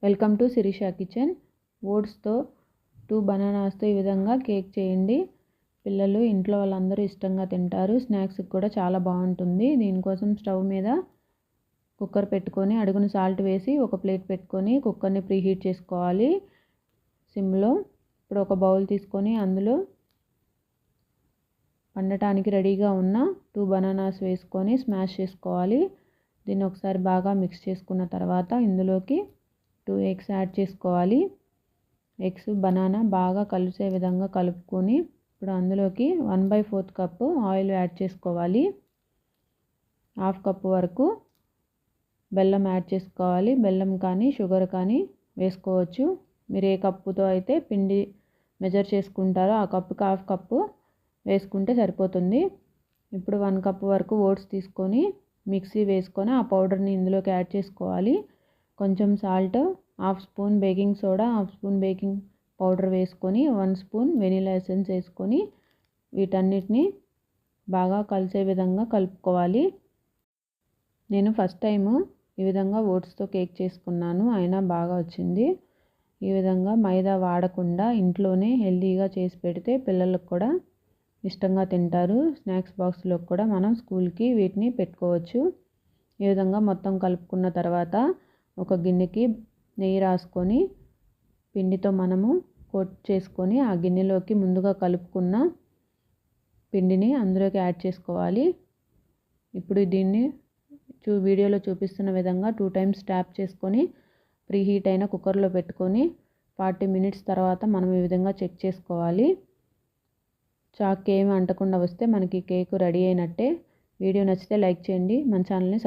Welcome to Sirisha kitchen. ఓట్స్తో 2 బనానాస్తో ఈ విధంగా కేక్ చేయండి. పిల్లలు ఇంట్లో వాళ్ళందరూ ఇష్టంగా తింటారు. స్నాక్స్కి కూడా చాలా బాగుంటుంది. దీనికోసం స్టవ్ మీద కుక్కర్ పెట్టుకొని అడుగున సాల్ట్ వేసి ఒక ప్లేట్ పెట్టుకొని కుక్కర్ని ప్రీహీట్ చేసుకోవాలి సిమ్లో. ఇప్పుడు ఒక బౌల్ తీసుకొని అందులో వండటానికి రెడీగా ఉన్న 2 బనానాస్ వేసుకొని స్మాష్ చేసుకోవాలి. దీన్ని ఒకసారి బాగా మిక్స్ చేసుకున్న తర్వాత ఇందులోకి 2 ఎగ్స్ యాడ్ చేసుకోవాలి. ఎగ్స్ బనానా బాగా కలిసే విధంగా కలుపుకొని ఇప్పుడు అందులోకి 1/4 కప్పు ఆయిల్ యాడ్ చేసుకోవాలి. 1/2 కప్పు వరకు బెల్లం యాడ్ చేసుకోవాలి. బెల్లం కానీ షుగర్ కానీ వేసుకోవచ్చు. మీరు ఏ కప్పుతో అయితే పిండి మెజర్ చేసుకుంటారో ఆ కప్పుకి 1/2 కప్పు వేసుకుంటే సరిపోతుంది. ఇప్పుడు 1 కప్పు వరకు ఓట్స్ తీసుకొని మిక్సీ వేసుకొని ఆ పౌడర్ని ఇందులోకి యాడ్ చేసుకోవాలి. కొంచెం salt, 1/2 spoon baking soda, 1/2 spoon baking powder వేసుకొని 1 స్పూన్ వెనిలా ఎసెన్స్ వేసుకొని వీటన్నిటిని బాగా కలిసే విధంగా కలుపుకోవాలి. నేను ఫస్ట్ టైము ఈ విధంగా ఓట్స్తో కేక్ చేసుకున్నాను, అయినా బాగా వచ్చింది. ఈ విధంగా మైదా వాడకుండా ఇంట్లోనే హెల్తీగా చేసి పెడితే పిల్లలకు కూడా ఇష్టంగా తింటారు. స్నాక్స్ బాక్స్లో కూడా మనం స్కూల్కి వీటిని పెట్టుకోవచ్చు. ఈ విధంగా మొత్తం కలుపుకున్న తర్వాత ఒక గిన్నెకి నెయ్యి రాసుకొని పిండితో మనము కోట్ చేసుకొని ఆ గిన్నెలోకి ముందుగా కలుపుకున్న పిండిని అందులోకి యాడ్ చేసుకోవాలి. ఇప్పుడు దీన్ని వీడియోలో చూపిస్తున్న విధంగా 2 టైమ్స్ ట్యాప్ చేసుకొని ప్రీహీట్ అయిన కుక్కర్లో పెట్టుకొని 40 మినిట్స్ తర్వాత మనం ఈ విధంగా చెక్ చేసుకోవాలి. చాక్కి ఏమి అంటకుండా వస్తే మనకి కేక్ రెడీ అయినట్టే. వీడియో నచ్చితే లైక్ చేయండి. మన ఛానల్ని